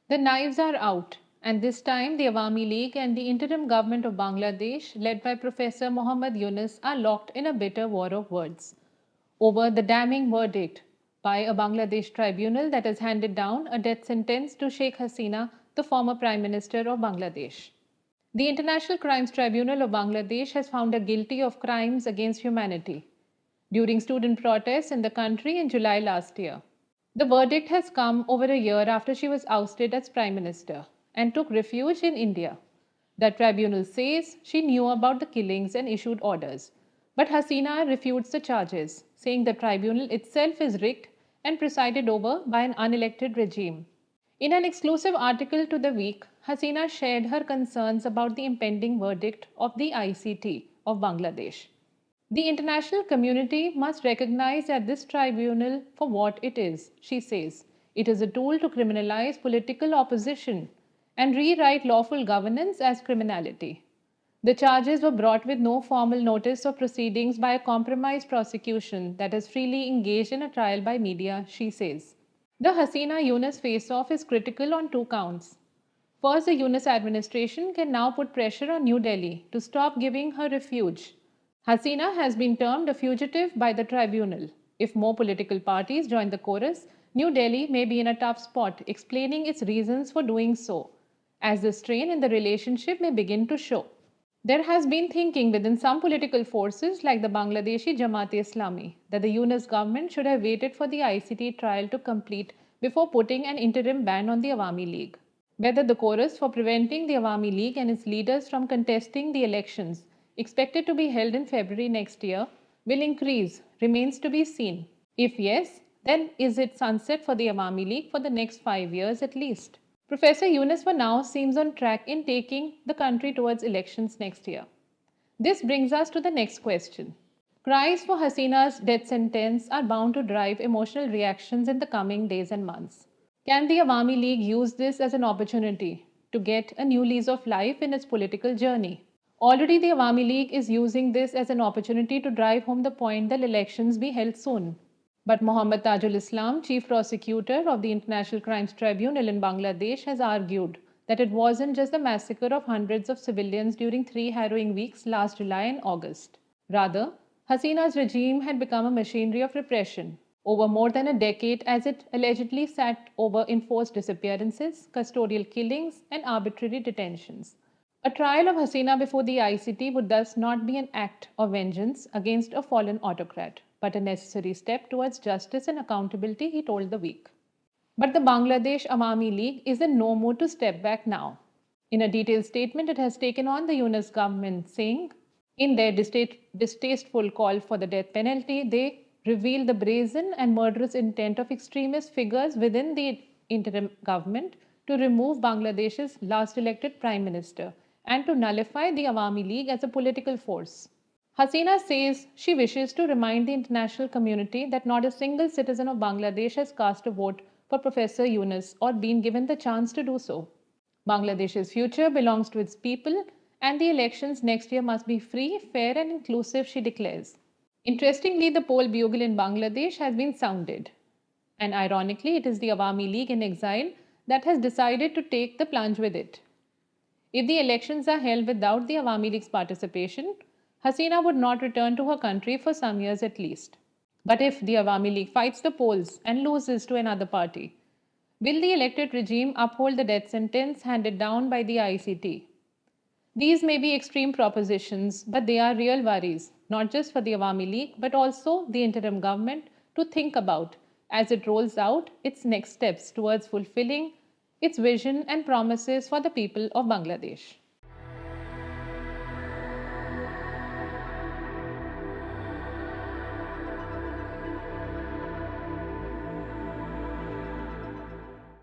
The knives are out, and this time the Awami League and the interim government of Bangladesh, led by Professor Muhammad Yunus, are locked in a bitter war of words over the damning verdict by a Bangladesh tribunal that has handed down a death sentence to Sheikh Hasina, the former Prime Minister of Bangladesh. The International Crimes Tribunal of Bangladesh has found her guilty of crimes against humanity during student protests in the country in July last year. The verdict has come over a year after she was ousted as Prime Minister and took refuge in India. The tribunal says she knew about the killings and issued orders. But Hasina refutes the charges, saying the tribunal itself is rigged and presided over by an unelected regime. In an exclusive article to The Week, Hasina shared her concerns about the impending verdict of the ICT of Bangladesh. The international community must recognize that this tribunal for what it is, she says. It is a tool to criminalize political opposition and rewrite lawful governance as criminality. The charges were brought with no formal notice of proceedings by a compromised prosecution that has freely engaged in a trial by media, she says. The Hasina Yunus face off is critical on two counts. First, the Yunus administration can now put pressure on New Delhi to stop giving her refuge. Hasina has been termed a fugitive by the tribunal. If more political parties join the chorus, New Delhi may be in a tough spot, explaining its reasons for doing so, as the strain in the relationship may begin to show. There has been thinking within some political forces like the Bangladeshi Jamaat-e-Islami that the Yunus government should have waited for the ICT trial to complete before putting an interim ban on the Awami League. Whether the chorus for preventing the Awami League and its leaders from contesting the elections expected to be held in February next year will increase remains to be seen. If yes, then is it sunset for the Awami League for the next 5 years at least? Professor Yunus for now seems on track in taking the country towards elections next year. This brings us to the next question. Cries for Hasina's death sentence are bound to drive emotional reactions in the coming days and months. Can the Awami League use this as an opportunity to get a new lease of life in its political journey? Already, the Awami League is using this as an opportunity to drive home the point that elections be held soon. But Mohammad Tajul Islam, Chief Prosecutor of the International Crimes Tribunal in Bangladesh, has argued that it wasn't just the massacre of hundreds of civilians during 3 harrowing weeks last July and August. Rather, Hasina's regime had become a machinery of repression over more than a decade as it allegedly sat over enforced disappearances, custodial killings, and arbitrary detentions. A trial of Hasina before the ICT would thus not be an act of vengeance against a fallen autocrat, but a necessary step towards justice and accountability, he told The Week. But the Bangladesh Awami League is in no mood to step back now. In a detailed statement, it has taken on the Yunus government, saying, in their distasteful call for the death penalty, they reveal the brazen and murderous intent of extremist figures within the interim government to remove Bangladesh's last elected prime minister and to nullify the Awami League as a political force. Hasina says she wishes to remind the international community that not a single citizen of Bangladesh has cast a vote for Professor Yunus or been given the chance to do so. Bangladesh's future belongs to its people, and the elections next year must be free, fair, and inclusive, she declares. Interestingly, the poll bugle in Bangladesh has been sounded. And ironically, it is the Awami League in exile that has decided to take the plunge with it. If the elections are held without the Awami League's participation, Hasina would not return to her country for some years at least. But if the Awami League fights the polls and loses to another party, will the elected regime uphold the death sentence handed down by the ICT? These may be extreme propositions, but they are real worries, not just for the Awami League, but also the interim government to think about as it rolls out its next steps towards fulfilling its vision and promises for the people of Bangladesh.